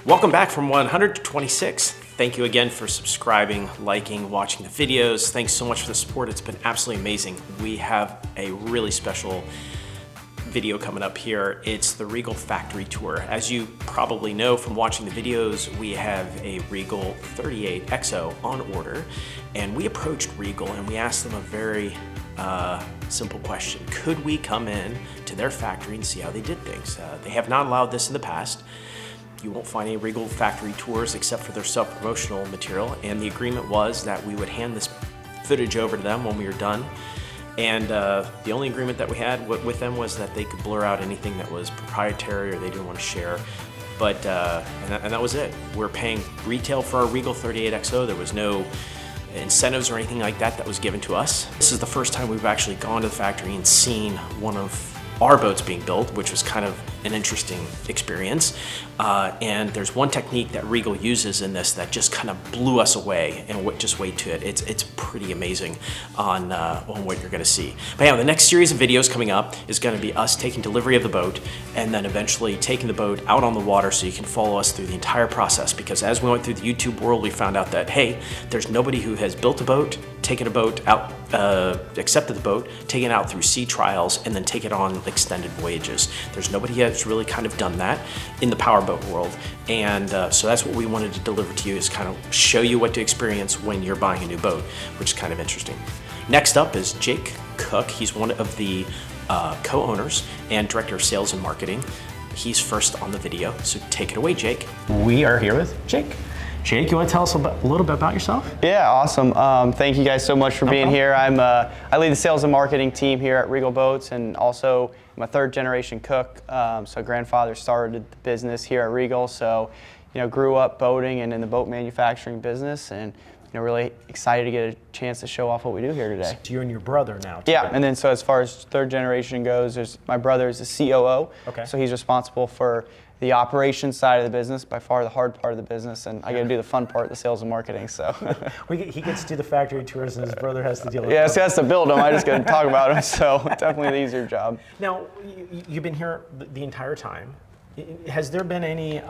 Welcome back from 100 to 26. Thank you again for subscribing, liking, watching the videos. Thanks so much for the support. It's been absolutely amazing. We have a really special video coming up here. It's the Regal factory tour. As you probably know from watching the videos, we have a Regal 38 XO on order, and we approached Regal and we asked them a very simple question. Could we come in to their factory and see how they did things? They have not allowed this in the past. You won't find any Regal factory tours except for their self-promotional material, and the agreement was that we would hand this footage over to them when we were done. And the only agreement that we had with them was that they could blur out anything that was proprietary or they didn't want to share. But and that was it. We're paying retail for our Regal 38 XO. There was no incentives or anything like that was given to us. This is the first time we've actually gone to the factory and seen one of our boats being built, which was kind of an interesting experience. And there's one technique that Regal uses in this that just kind of blew us away, and just wait to it. It's pretty amazing on what you're gonna see. But yeah, the next series of videos coming up is gonna be us taking delivery of the boat and then eventually taking the boat out on the water so you can follow us through the entire process. Because as we went through the YouTube world, we found out that, hey, there's nobody who has built a boat, taken a boat out, accepted the boat, taken it out through sea trials, and then take it on extended voyages. There's nobody that's really kind of done that in the powerboat world. And so that's what we wanted to deliver to you, is kind of show you what to experience when you're buying a new boat, which is kind of interesting. Next up is Jake Cook. He's one of the co-owners and director of sales and marketing. He's first on the video, so take it away, Jake. We are here with Jake. Jake, you want to tell us a little bit about yourself? Yeah, awesome. Thank you guys so much for being here. I lead the sales and marketing team here at Regal Boats, and also I'm a third generation cook. So grandfather started the business here at Regal, so grew up boating and in the boat manufacturing business, and really excited to get a chance to show off what we do here today. So you and your brother now together. Yeah, and then so as far as third generation goes, my brother is the COO, okay. So he's responsible for the operations side of the business, by far the hard part of the business, and I got to do the fun part, the sales and marketing. So he gets to do the factory tours, and his brother has to deal with yeah, so he has to build them. I just got to talk about them. So definitely the easier job. Now, you've been here the entire time. Has there been any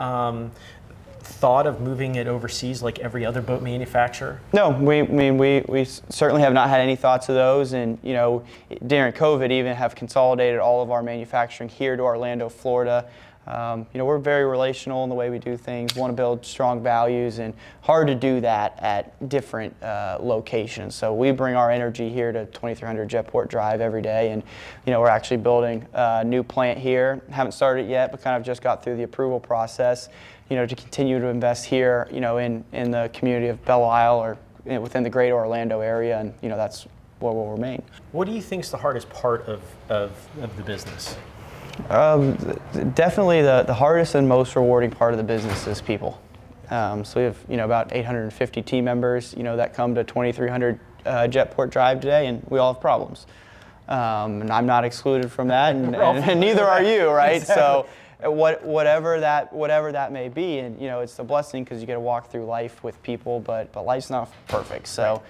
thought of moving it overseas like every other boat manufacturer? No, we certainly have not had any thoughts of those, and during COVID even have consolidated all of our manufacturing here to Orlando, Florida. We're very relational in the way we do things, want to build strong values, and hard to do that at different locations. So we bring our energy here to 2300 Jetport Drive every day, and we're actually building a new plant here. Haven't started yet, but kind of just got through the approval process, to continue to invest here, in the community of Belle Isle, or within the greater Orlando area, and that's where we'll remain. What do you think is the hardest part of the business? Definitely the hardest and most rewarding part of the business is people. So we have about 850 team members that come to 2300 Jetport Drive today, and we all have problems. And I'm not excluded from that, and neither are you, right? Exactly. So whatever that may be, and it's a blessing because you get to walk through life with people, but life's not perfect. So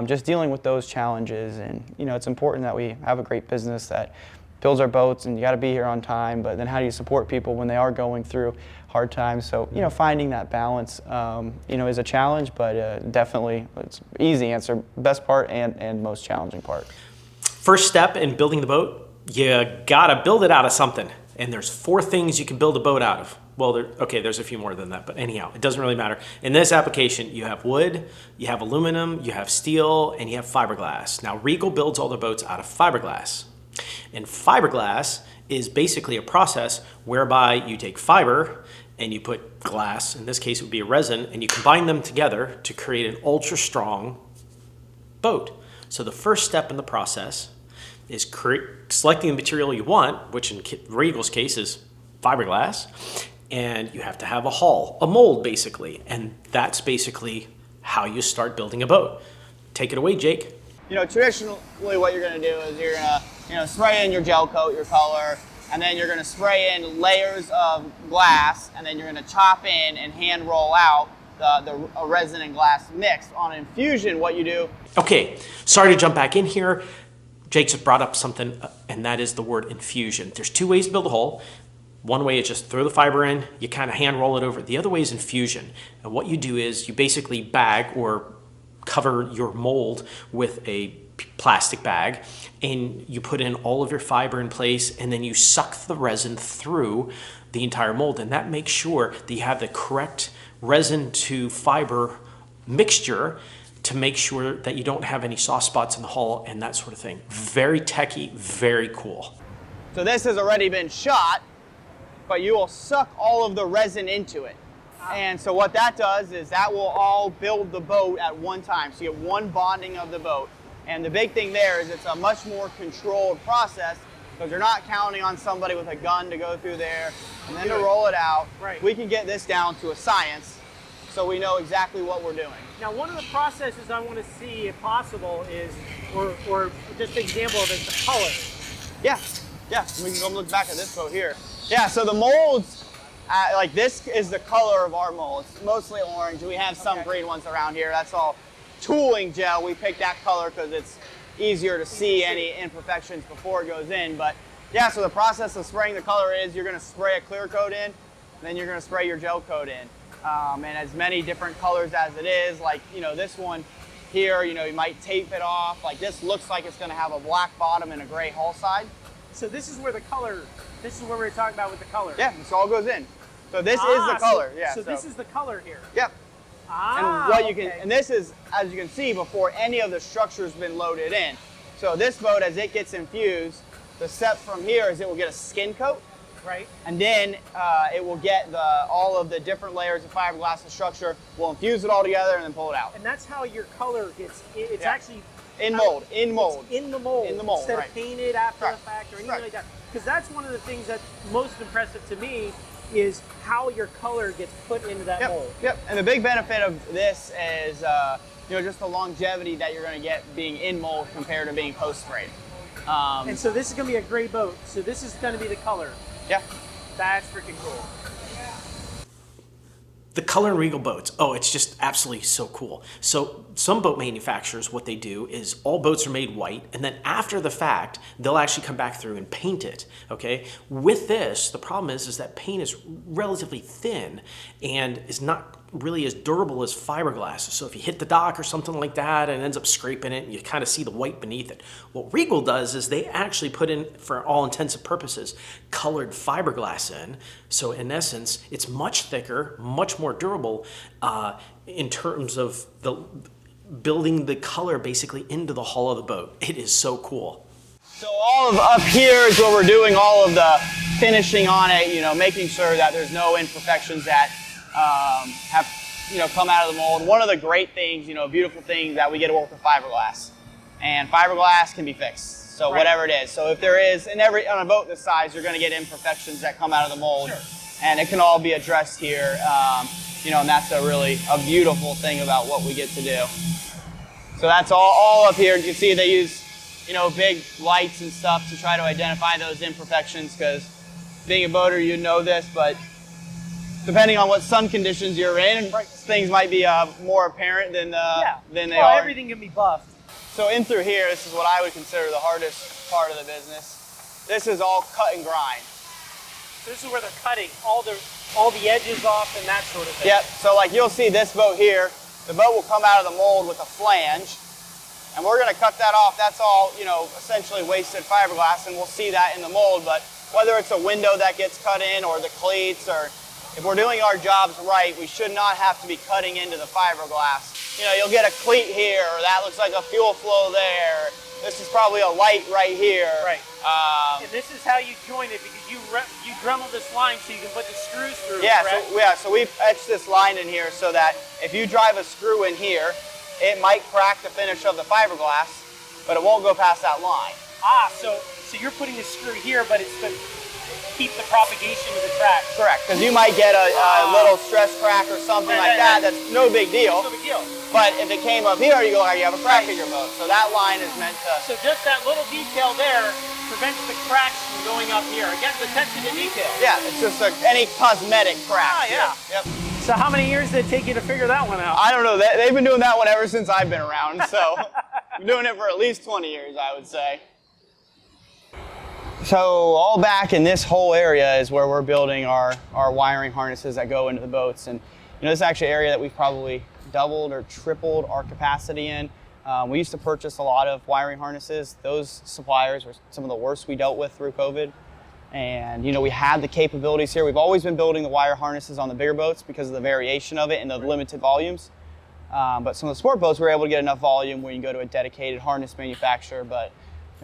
just dealing with those challenges, and it's important that we have a great business that builds our boats, and you got to be here on time, but then how do you support people when they are going through hard times? So finding that balance is a challenge, but definitely it's easy answer, best part and most challenging part. First step in building the boat, you gotta build it out of something, and there's 4 things you can build a boat out of. Well, there's a few more than that, but anyhow, it doesn't really matter. In this application, you have wood, you have aluminum, you have steel, and you have fiberglass. Now, Regal builds all their boats out of fiberglass. And fiberglass is basically a process whereby you take fiber and you put glass, in this case it would be a resin, and you combine them together to create an ultra strong boat. So the first step in the process is selecting the material you want, which in Regal's case is fiberglass, and you have to have a hull, a mold basically, and that's basically how you start building a boat. Take it away, Jake. Traditionally what you're going to do is you're going to spray in your gel coat, your color, and then you're going to spray in layers of glass, and then you're going to chop in and hand roll out the resin and glass mix. On infusion, what you do... Okay, sorry to jump back in here. Jake's brought up something, and that is the word infusion. There's 2 ways to build a hull. One way is just throw the fiber in, you kind of hand roll it over. The other way is infusion. And what you do is you basically bag or cover your mold with a plastic bag, and you put in all of your fiber in place, and then you suck the resin through the entire mold. And that makes sure that you have the correct resin to fiber mixture to make sure that you don't have any soft spots in the hull and that sort of thing. Very techy, very cool. So this has already been shot, but you will suck all of the resin into it. And so what that does is that will all build the boat at one time. So you get one bonding of the boat. And the big thing there is it's a much more controlled process because you're not counting on somebody with a gun to go through there and then to roll it out. Right. We can get this down to a science so we know exactly what we're doing. Now, one of the processes I want to see, if possible, is, or just an example of it, the color. Yeah, we can go look back at this boat here. Yeah, so the molds, like this is the color of our mold. It's mostly orange. We have some green ones around here. That's all tooling gel. We picked that color because it's easier to see any imperfections before it goes in. But yeah, so the process of spraying the color is you're going to spray a clear coat in, then you're going to spray your gel coat in. And as many different colors as it is, like, you know, this one here, you know, you might tape it off. Like this looks like it's going to have a black bottom and a gray hull side. So this is where the color, this is where we were talking about with the color. Yeah, this all goes in. So this is the color. So this is the color here. Yep. Ah, and what you can, and this is, as you can see, before any of the structure's been loaded in. So this boat, as it gets infused, the step from here is it will get a skin coat. Right. And then it will get all of the different layers of fiberglass and structure. We'll infuse it all together and then pull it out. And that's how your color gets, it's actually in mold. In mold. It's in the mold. In the mold, instead right. of painted after Correct. the fact or anything Correct. like that. Because that's one of the things that's most impressive to me is how your color gets put into that mold. Yep. And the big benefit of this is you know, just the longevity that you're going to get being in mold compared to being post sprayed. And so this is going to be a gray boat. So this is going to be the color. Yeah. That's freaking cool. The color in Regal Boats, oh, it's just absolutely so cool. So some boat manufacturers, what they do is all boats are made white, and then after the fact, they'll actually come back through and paint it, okay? With this, the problem is that paint is relatively thin and is not really as durable as fiberglass. So if you hit the dock or something like that and it ends up scraping it, and you kind of see the white beneath it. What Regal does is they actually put in, for all intents and purposes, colored fiberglass in. So in essence, it's much thicker, much more durable in terms of the building the color basically into the hull of the boat. It is so cool. So all of up here is where we're doing all of the finishing on it, you know, making sure that there's no imperfections that have, you know, come out of the mold. One of the great things, you know, beautiful things that we get to work with fiberglass, and fiberglass can be fixed. So whatever it is. So if there is, on a boat this size, you're going to get imperfections that come out of the mold, and it can all be addressed here. You know, and that's a beautiful thing about what we get to do. So that's all up here. You can see they use, you know, big lights and stuff to try to identify those imperfections, because being a boater, you know this, but depending on what sun conditions you're in, things might be more apparent than they are. Everything can be buffed. So in through here, this is what I would consider the hardest part of the business. This is all cut and grind. So this is where they're cutting all the edges off and that sort of thing. Yep, so like you'll see this boat here, the boat will come out of the mold with a flange, and we're gonna cut that off. That's all, you know, essentially wasted fiberglass, and we'll see that in the mold. But whether it's a window that gets cut in or the cleats, or if we're doing our jobs right, we should not have to be cutting into the fiberglass. You know, you'll get a cleat here, or that looks like a fuel flow there. This is probably a light right here. Right. And this is how you join it, because you Dremel this line so you can put the screws through. Yeah, so we've etched this line in here so that if you drive a screw in here, it might crack the finish of the fiberglass, but it won't go past that line. Ah, so you're putting the screw here, but it's to keep the propagation of the crack. Correct, because you might get a little stress crack or something like that. That's no big deal. No big deal. But if it came up here, you go, you have a crack in your boat. So that line is meant to... So just that little detail there prevents the cracks from going up here. Again, the attention to detail. Yeah, it's just any cosmetic crack. Ah, yeah. Yep. So how many years did it take you to figure that one out? I don't know. They've been doing that one ever since I've been around. So I'm doing it for at least 20 years, I would say. So all back in this whole area is where we're building our wiring harnesses that go into the boats. And this is actually an area that we've probably doubled or tripled our capacity in. We used to purchase a lot of wiring harnesses. Those suppliers were some of the worst we dealt with through COVID. And we had the capabilities here. We've always been building the wire harnesses on the bigger boats because of the variation of it and the limited volumes. But some of the sport boats, we were able to get enough volume where you can go to a dedicated harness manufacturer. But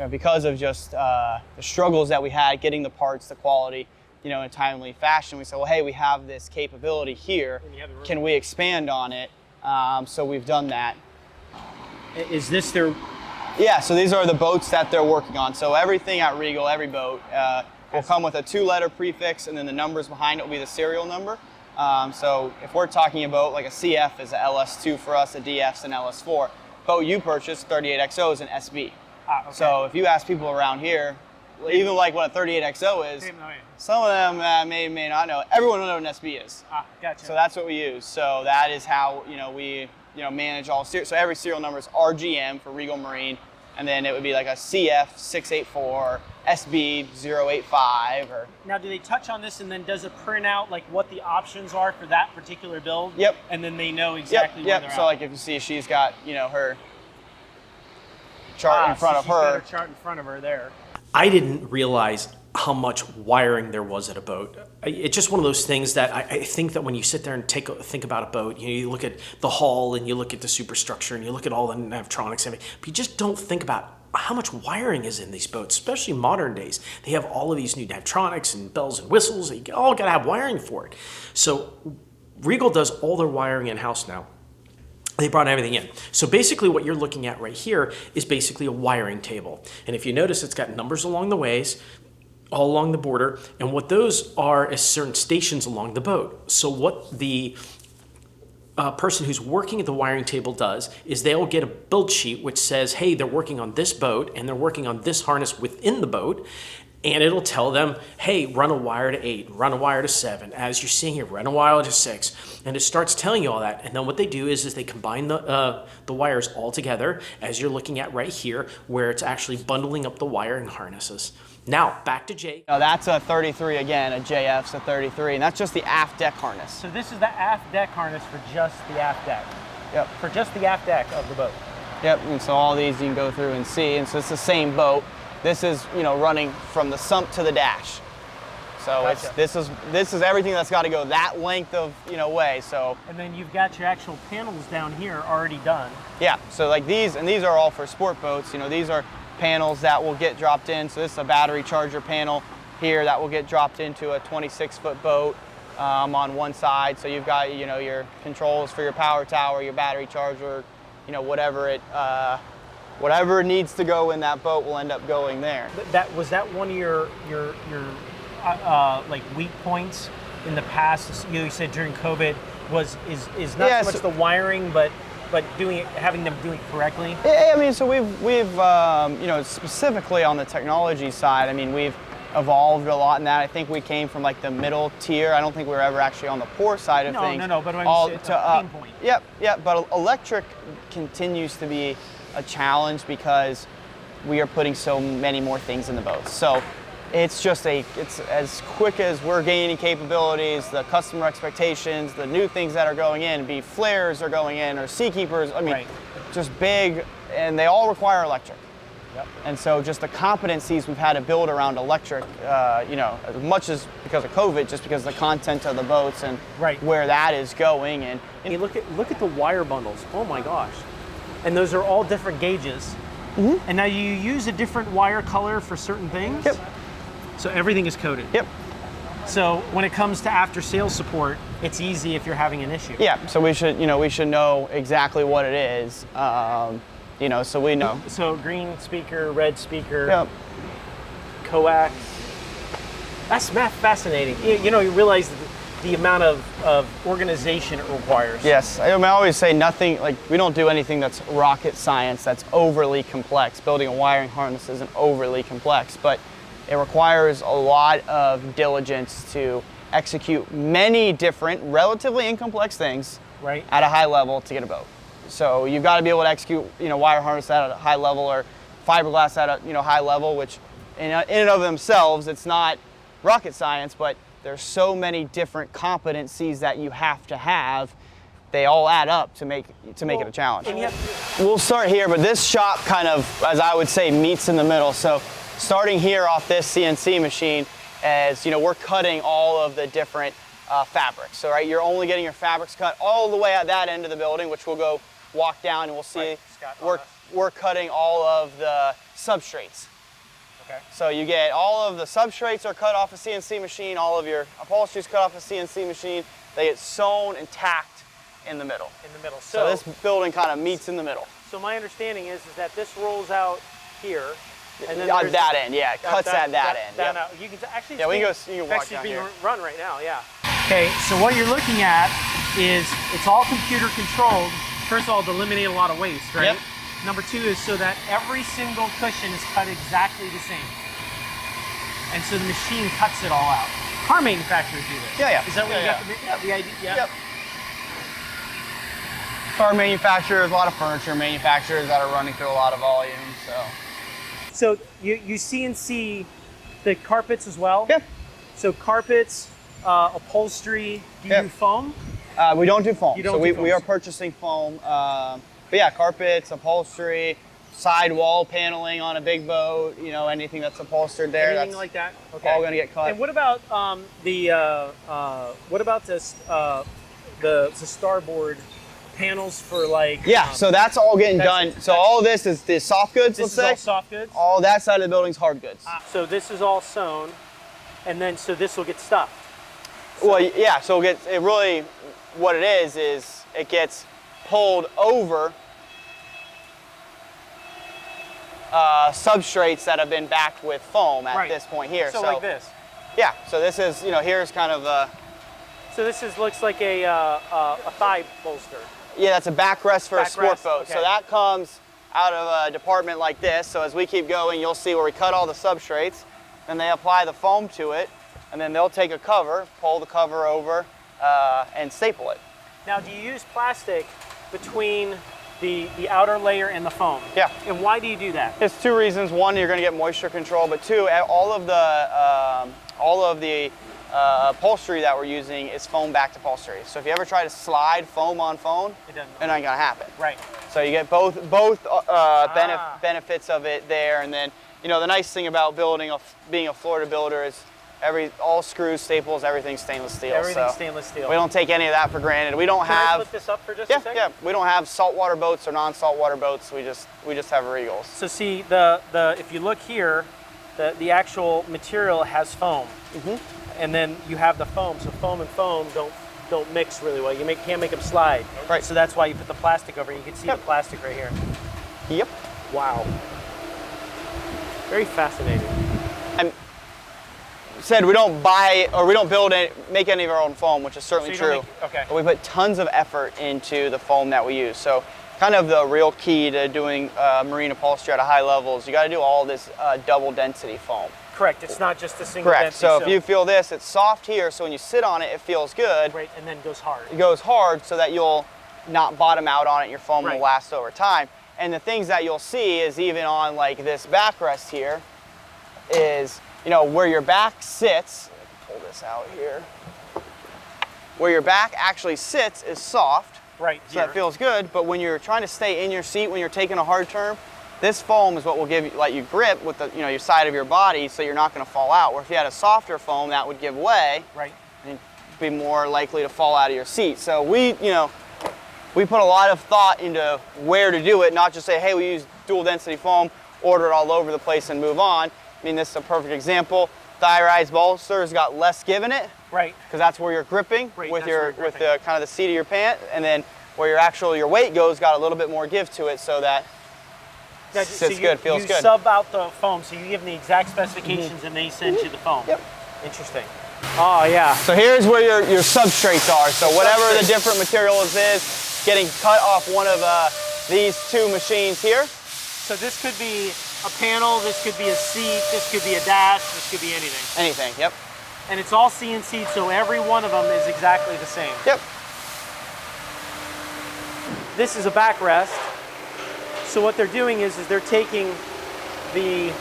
because of just the struggles that we had getting the parts, the quality, in a timely fashion, we said, well, hey, we have this capability here. Can we expand on it? So we've done that. Is this their? Yeah, so these are the boats that they're working on. So everything at Regal, every boat, will come with a 2-letter prefix, and then the numbers behind it will be the serial number. So if we're talking about like a CF is a LS2 for us, a DF's an LS4. Boat you purchased, 38XO is an SB. Okay. So if you ask people around here, even like what a 38XO is, some of them may not know. Everyone will know what an SB is. Gotcha. So that's what we use. So that is how we manage all so every serial number is RGM for Regal Marine, and then it would be like a CF 684, SB 085, or. Now, do they touch on this, and then does it print out like what the options are for that particular build? Yep. And then they know exactly where they're at. So like if you see, she's got her chart in front of her. She's got her chart in front of her there. I didn't realize how much wiring there was at a boat. It's just one of those things that I think that when you sit there and think about a boat, you look at the hull and you look at the superstructure and you look at all the navtronics and everything, but you just don't think about how much wiring is in these boats, especially modern days. They have all of these new navtronics and bells and whistles. You all got to have wiring for it. So Regal does all their wiring in-house now. They brought everything in. So basically what you're looking at right here is basically a wiring table. And if you notice, it's got numbers along the ways, all along the border, and what those are is certain stations along the boat. So what the person who's working at the wiring table does is they'll get a build sheet which says, hey, they're working on this boat and they're working on this harness within the boat, and it'll tell them, hey, run a wire to 8, run a wire to 7. As you're seeing here, run a wire to 6. And it starts telling you all that. And then what they do is they combine the wires all together, as you're looking at right here, where it's actually bundling up the wiring harnesses. Now, back to Jake. Now that's a 33 again, a JF's a 33, and that's just the aft deck harness. So this is the aft deck harness for just the aft deck. Yep. For just the aft deck of the boat. Yep, and so all these you can go through and see, and so it's the same boat. This is, running from the sump to the dash. So Gotcha. this is everything that's got to go that length of, way. So. And then you've got your actual panels down here already done. Yeah. So like these, and these are all for sport boats. These are panels that will get dropped in. So this is a battery charger panel here that will get dropped into a 26-foot boat on one side. So you've got, your controls for your power tower, your battery charger, whatever needs to go in that boat will end up going there. Was that one of your like weak points in the past? You said during COVID is not so much the wiring, but having them doing it correctly. Yeah, I mean, so we've specifically on the technology side, I mean, we've evolved a lot in that. I think we came from like the middle tier. I don't think we were ever actually on the poor side of things. No, but it's a pain point. Yep, but electric continues to be a challenge because we are putting so many more things in the boats. So it's as quick as we're gaining capabilities, the customer expectations, the new things that are going in, be flares are going in or seakeepers, just big, and they all require electric. Yep. And so just the competencies we've had to build around electric, as much as because of COVID, just because of the content of the boats and where that is going. And you look at the wire bundles. Oh my gosh. And those are all different gauges. Mm-hmm. And now you use a different wire color for certain things? Yep. So everything is coded? Yep. So when it comes to after sales support, it's easy if you're having an issue? Yeah, so we should know exactly what it is. So we know. So green speaker, red speaker, yep. coax. That's fascinating. You realize the amount of organization it requires. Yes, I always say nothing, we don't do anything that's rocket science, that's overly complex. Building a wiring harness isn't overly complex, but it requires a lot of diligence to execute many different, relatively incomplex things at a high level to get a boat. So you've got to be able to execute, wire harness at a high level or fiberglass at a high level, which in and of themselves, it's not rocket science, but there's so many different competencies that you have to have. They all add up to make it a challenge. We'll start here, but this shop kind of, as I would say, meets in the middle. So starting here off this CNC machine, as you know, we're cutting all of the different fabrics. So right, you're only getting your fabrics cut all the way at that end of the building, which we'll go walk down and we'll see. Right. We're cutting all of the substrates. Okay. So you get all of the substrates are cut off a CNC machine, all of your upholstery is cut off a CNC machine. They get sewn and tacked in the middle. In the middle. So this building kind of meets in the middle. So my understanding is that this rolls out here. And then on that end, yeah, it cuts at that end. Down Yep. out. You can actually yeah, we can go. You can walk down being here. run right now, yeah. Okay, so what you're looking at is it's all computer controlled. First of all, to eliminate a lot of waste, right? Yep. Number two is so that every single cushion is cut exactly the same. And so the machine cuts it all out. Car manufacturers do this. Yeah, yeah. Is that what Yeah, you yeah. got the idea? Yeah. Yep. Car manufacturers, a lot of furniture manufacturers that are running through a lot of volume. So you CNC the carpets as well? Yeah. So carpets, upholstery, do you do foam? We don't do foam. You don't so do foam. we are purchasing foam. But yeah, carpets, upholstery, sidewall paneling on a big boat, you know, anything that's upholstered there. Anything that's like that? Okay. all gonna get cut. And what about the starboard panels for like? Yeah, so that's all getting done. So all of this is the soft goods, This let's say. is all soft goods? All that side of the building's hard goods. So this is all sewn, and then so this will get stuffed. Well, yeah, so it really, what it is it gets pulled over substrates that have been backed with foam at this point here. So like this. Yeah, so this is, you know, here's kind of So this looks like a thigh bolster. yeah, that's a backrest for a sport Backrest, boat. okay. So that comes out of a department like this. So as we keep going, you'll see where we cut all the substrates, and they apply the foam to it, and then they'll take a cover, pull the cover over, and staple it. Now, do you use plastic between the outer layer and the foam? Yeah. And why do you do that? There's two reasons. One, you're going to get moisture control, but two, all of the upholstery that we're using is foam-backed upholstery. So if you ever try to slide foam on foam, It doesn't. it ain't gonna happen. Right. So you get both benefits of it there, and then you know the nice thing about being a Florida builder is all screws, staples, everything's stainless steel. Everything's so stainless steel. we don't take any of that for granted. We don't Can I have. flip this up for just a second? Yeah, we don't have saltwater boats or non-saltwater boats. We just have Regals. So see, if you look here, the actual material has foam, and then you have the foam. So foam and foam don't mix really well. You can't make them slide. Right. So that's why you put the plastic over. You can see the plastic right here. Yep. Wow. Very fascinating. Said we don't buy or we don't make any of our own foam, which is certainly So you true. don't okay. But we put tons of effort into the foam that we use. So kind of the real key to doing marine upholstery at a high level is you got to do all this double density foam. Correct. It's not just a single Correct. density. So if you feel this, it's soft here, so when you sit on it, it feels good. Right, and then goes hard. It goes hard so that you'll not bottom out on it. Your foam will last over time. And the things that you'll see is even on like this backrest here is, you know, where your back sits. Pull this out here. Where your back actually sits is soft. Right. So that feels good. But when you're trying to stay in your seat when you're taking a hard turn, this foam is what will let you grip with the, your side of your body, so you're not going to fall out. Where if you had a softer foam, that would give way. Right. And be more likely to fall out of your seat. So we put a lot of thought into where to do it, not just say, hey, we use dual density foam, order it all over the place and move on. I mean, this is a perfect example. Thigh-rise bolster's got less give in it. Right. Because that's where you're gripping with with the kind of the seat of your pant, and then where your weight goes got a little bit more give to it, so that sits good, feels good. You sub out the foam, so you give them the exact specifications, and they send you the foam. Yep. Interesting. Oh yeah. So here's where your substrates are. So whatever the different materials is, getting cut off one of these two machines here. So this could be a panel, this could be a seat, this could be a dash, this could be anything. Anything, yep. And it's all CNC'd, so every one of them is exactly the same. Yep. This is a backrest. So what they're doing is they're taking the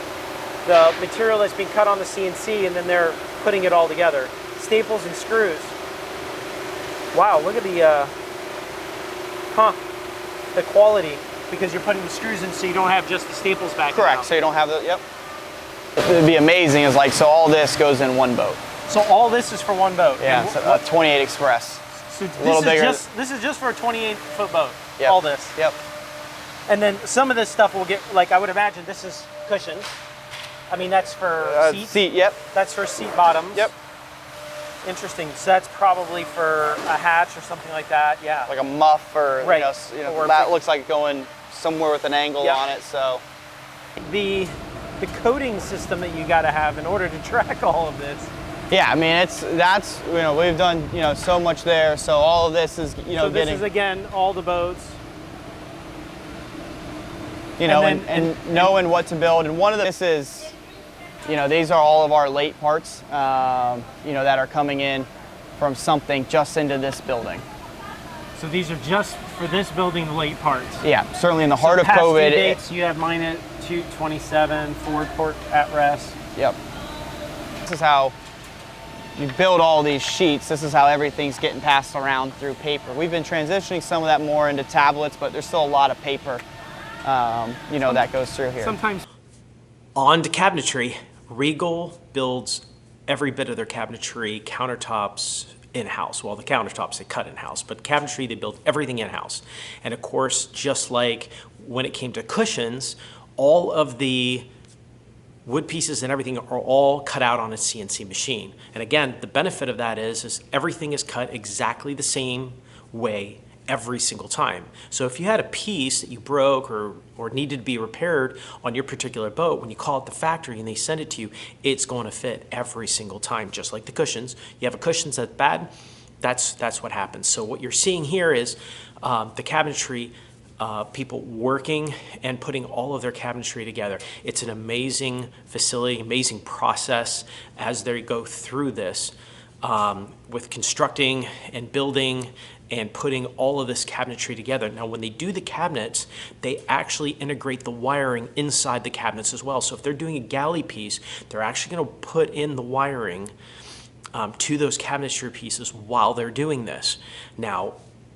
the material that's being cut on the CNC, and then they're putting it all together. Staples and screws. Wow, look at the the quality, because you're putting the screws in, so you don't have just the staples back. Correct. So you don't have the, yep. It'd be amazing is like, so all this goes in one boat. So all this is for one boat. Yeah, it's a 28 Express. So a little bigger. This is just for a 28-foot boat. Yep. All this. Yep. And then some of this stuff will get, like, I would imagine this is cushions. I mean, that's for seats. Seat, yep. That's for seat bottoms. Yep. Interesting. So that's probably for a hatch or something like that. Yeah. Like a muff, or right. Or that looks like going somewhere with an angle on it. So the coding system that you got to have in order to track all of this. Yeah, I mean, that's we've done so much there. So all of this is So this is again all the boats. And knowing what to build. And one of this is, these are all of our late parts, that are coming in from something just into this building. So these are just for this building, the late parts. Yeah, certainly in the heart of past COVID. Due dates, you have mine at 2/27, Ford port at rest. Yep. This is how you build all these sheets. This is how everything's getting passed around through paper. We've been transitioning some of that more into tablets, but there's still a lot of paper, that goes through here. Sometimes. On to cabinetry. Regal builds every bit of their cabinetry, countertops in-house. Well, the countertops they cut in-house, but cabinetry they build everything in-house. And of course, just like when it came to cushions, all of the wood pieces and everything are all cut out on a CNC machine. And again, the benefit of that is everything is cut exactly the same way every single time. So if you had a piece that you broke or needed to be repaired on your particular boat, when you call it the factory and they send it to you, it's going to fit every single time, just like the cushions. You have a cushion that's bad, that's what happens. So what you're seeing here is the cabinetry people working and putting all of their cabinetry together. It's an amazing facility, amazing process as they go through this with constructing and building and putting all of this cabinetry together. Now, when they do the cabinets, they actually integrate the wiring inside the cabinets as well. So if they're doing a galley piece, they're actually gonna put in the wiring to those cabinetry pieces while they're doing this. Now,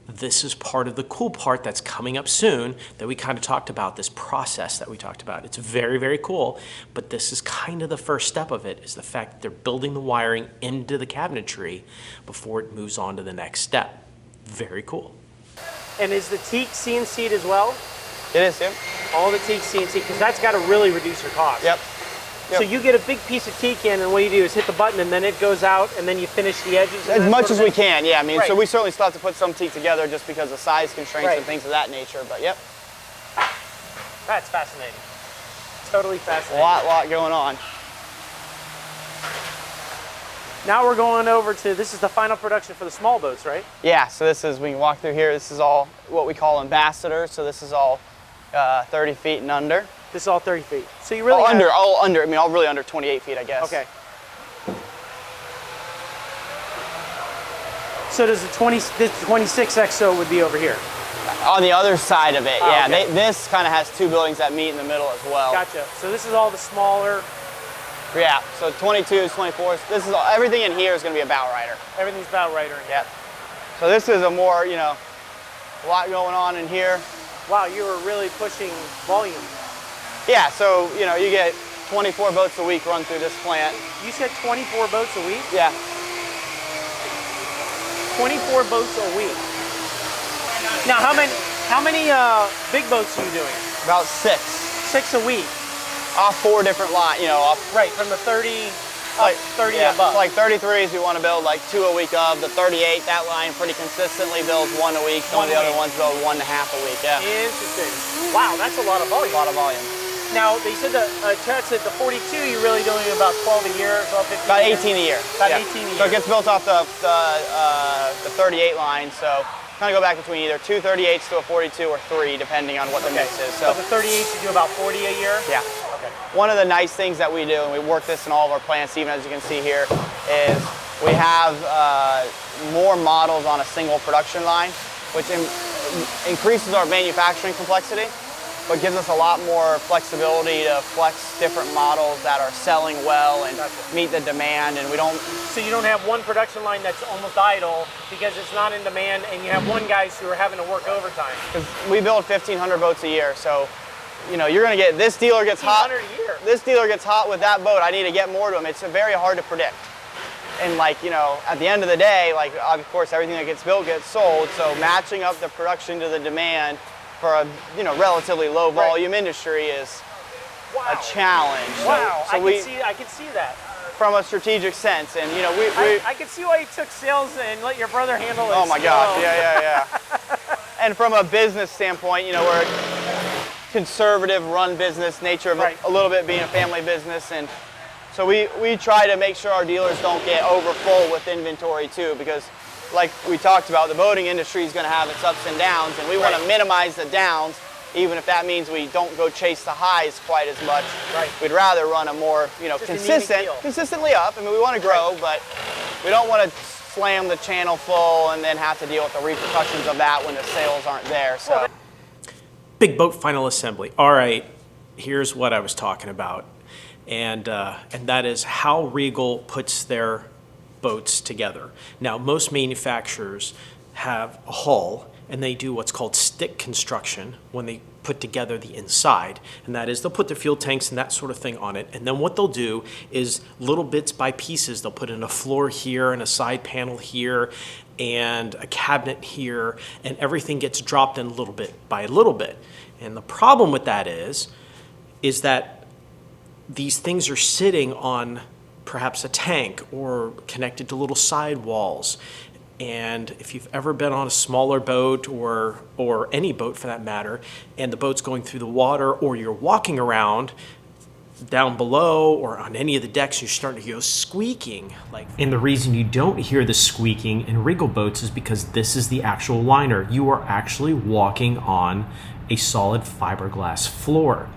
this is part of the cool part that's coming up soon that we kind of talked about, this process that we talked about. It's very, very cool, but this is kind of the first step of it, is the fact that they're building the wiring into the cabinetry before it moves on to the next step. Very cool. And is the teak CNC'd as well? It is, yeah. All the teak CNC, because that's got to really reduce your cost. Yep. So you get a big piece of teak in, and what you do is hit the button, and then it goes out, and then you finish the edges. As much as we can, yeah. I mean, right. So we certainly still have to put some teak together just because of size constraints right. and things of that nature, but yep. That's fascinating. Totally fascinating. A lot going on. Now we're going over to, this is the final production for the small boats, right? Yeah, so this is, we can walk through here, this is all what we call ambassadors, so this is all 30 feet and under. This is all 30 feet. So you really all under, I mean, all really under 28 feet, I guess. Okay. So does the 26 XO would be over here? On the other side of it, oh, yeah. Okay. This kind of has two buildings that meet in the middle as well. Gotcha. So this is all the smaller. Yeah, so 22s, 24s. This is all, everything in here is going to be a bow rider. Everything's bow rider in here. Yeah. So this is a more, a lot going on in here. Wow, you were really pushing volume. Yeah, so, you get 24 boats a week run through this plant. You said 24 boats a week? Yeah. 24 boats a week. Now, how many big boats are you doing? About 6. 6 a week. Off 4 different lines, off. Right, from the 30, like 30 yeah, above. Like 33s, we want to build like 2 a week of. The 38, that line pretty consistently builds 1 a week. Some of the other ones build 1.5 a week, yeah. Interesting. Wow, that's a lot of volume. A lot of volume. Now, they said Chad said the 42, you're really doing about 12 a year, 12, 15 About a year. 18 a year. About yeah. 18 a year. So it gets built off the 38 line, so kind of go back between either 2 38s to a 42 or 3, depending on what the mix is. So the 38s, you do about 40 a year? Yeah. Okay. One of the nice things that we do, and we work this in all of our plants, even as you can see here, is we have more models on a single production line, which increases our manufacturing complexity. but gives us a lot more flexibility to flex different models that are selling well and meet the demand. And we don't. So you don't have one production line that's almost idle because it's not in demand, and you have one guys who are having to work overtime. Because we build 1,500 boats a year, so you know you're going to get this dealer gets hot. A year. This dealer gets hot with that boat. I need to get more to him. It's very hard to predict. And like, you know, at the end of the day, like of course everything that gets built gets sold. So matching up the production to the demand for a, you know, relatively low volume industry is a challenge. Wow, so I can see that. From a strategic sense, and you know, I can see why you took sales and let your brother handle it. Oh my gosh, yeah. And from a business standpoint, you know, we're a conservative run business, nature of a little bit being a family business, and so we try to make sure our dealers don't get over full with inventory too, because like we talked about, the boating industry is going to have its ups and downs, and we want to minimize the downs, even if that means we don't go chase the highs quite as much. We'd rather run a more, you know, consistently up. I mean, we want to grow, but we don't want to slam the channel full and then have to deal with the repercussions of that when the sales aren't there. So, Big boat final assembly. All right, here's what I was talking about. And that is how Regal puts their boats together. Now, most manufacturers have a hull, and they do what's called stick construction when they put together the inside. And that is, they'll put the fuel tanks and that sort of thing on it. And then what they'll do is little bits by pieces. They'll put in a floor here and a side panel here and a cabinet here, and everything gets dropped in little bit by little bit. And the problem with that is that these things are sitting on perhaps a tank or connected to little side walls. And if you've ever been on a smaller boat or any boat for that matter, and the boat's going through the water, or you're walking around down below or on any of the decks, you're starting to go squeaking. And the reason you don't hear the squeaking in Regal Boats is because this is the actual liner. You are actually walking on a solid fiberglass floor.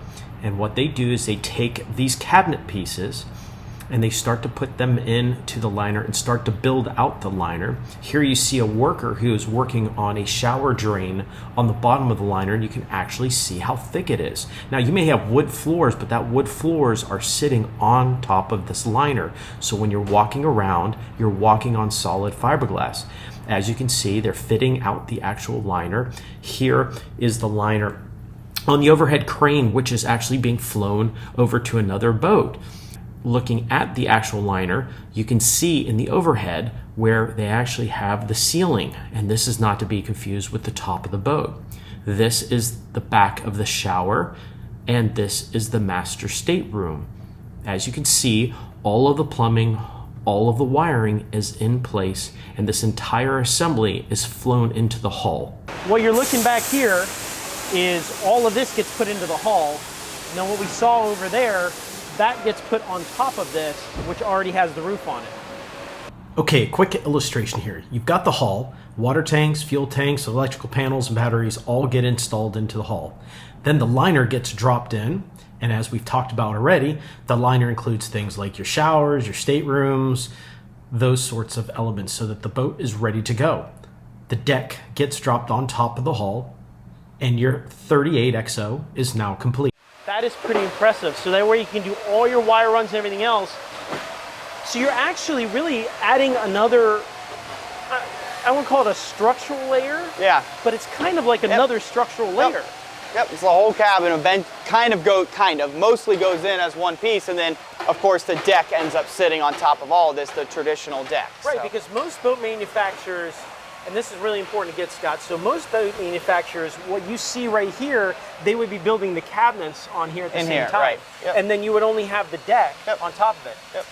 And what they do is they take these cabinet pieces and they start to put them into the liner and start to build out the liner. Here you see a worker who is working on a shower drain on the bottom of the liner, and you can actually see how thick it is. Now, you may have wood floors, but that wood floors are sitting on top of this liner. So when you're walking around, you're walking on solid fiberglass. As you can see, they're fitting out the actual liner. Here is the liner on the overhead crane, which is actually being flown over to another boat. Looking at the actual liner, you can see in the overhead where they actually have the ceiling, and this is not to be confused with the top of the boat. This is the back of the shower, and this is the master stateroom. As you can see, all of the plumbing, all of the wiring is in place, and this entire assembly is flown into the hull. What you're looking back here is all of this gets put into the hull, and then what we saw over there, that gets put on top of this, which already has the roof on it. Okay, quick illustration here. You've got the hull, water tanks, fuel tanks, electrical panels, and batteries all get installed into the hull. Then the liner gets dropped in, and as we've talked about already, the liner includes things like your showers, your staterooms, those sorts of elements so that the boat is ready to go. The deck gets dropped on top of the hull, and your 38XO is now complete. That is pretty impressive. So that way you can do all your wire runs and everything else. So you're actually really adding another, I wouldn't call it a structural layer. Yeah. But it's kind of like another structural layer. Yep, it's the whole cabin event mostly goes in as one piece, and then of course the deck ends up sitting on top of all this, the traditional deck. Right, so. Because most boat manufacturers, and this is really important to get, Scott, so most boat manufacturers, what you see right here, they would be building the cabinets on here at the same time. Right. Yep. And then you would only have the deck on top of it. Yep.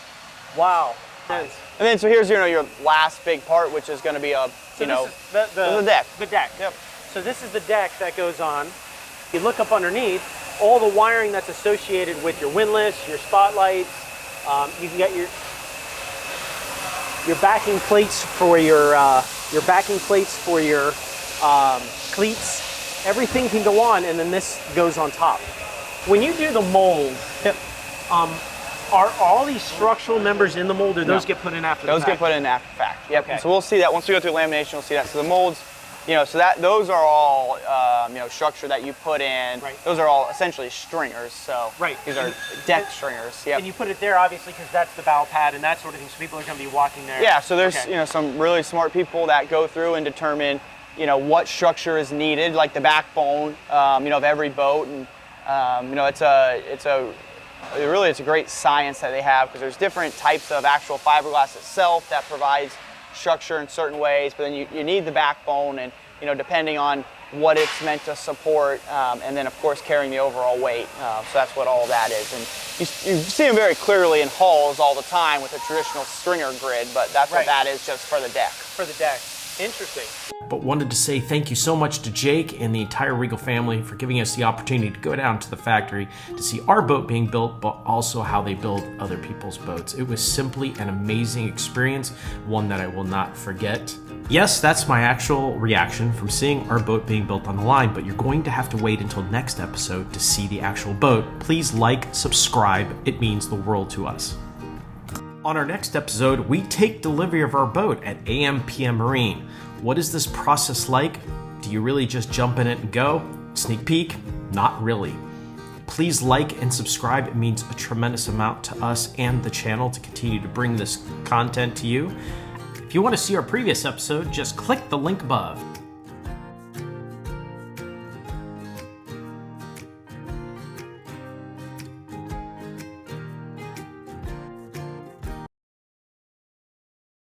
Wow. And then so here's your last big part, which is going to be the deck. The deck. Yep. So this is the deck that goes on. You look up underneath, all the wiring that's associated with your windlass, your spotlights. You can get your backing plates for your cleats. Everything can go on, and then this goes on top. When you do the mold, are all these structural members in the mold, or those get put in after the fact? Those get put in after the fact. Yep. Okay. So we'll see that once we go through lamination. We'll see that. So the molds, So those are all structure that you put in. Right. Those are all essentially stringers. So these are deck stringers. Yep. And you put it there obviously because that's the bow pad and that sort of thing. So people are going to be walking there. Yeah. So there's some really smart people that go through and determine what structure is needed, like the backbone of every boat, and it's a great science that they have, because there's different types of actual fiberglass itself that provides structure in certain ways, but then you need the backbone, and depending on what it's meant to support, and then of course carrying the overall weight. So that's what all of that is, and you see them very clearly in hulls all the time with a traditional stringer grid, but that's what that is, just for the deck. For the deck. Interesting. But wanted to say thank you so much to Jake and the entire Regal family for giving us the opportunity to go down to the factory to see our boat being built, but also how they build other people's boats. It was simply an amazing experience, one that I will not forget. Yes, that's my actual reaction from seeing our boat being built on the line, but you're going to have to wait until next episode to see the actual boat. Please like, subscribe, it means the world to us. On our next episode, we take delivery of our boat at AM/PM Marine. What is this process like? Do you really just jump in it and go? Sneak peek? Not really. Please like and subscribe. It means a tremendous amount to us and the channel to continue to bring this content to you. If you want to see our previous episode, just click the link above.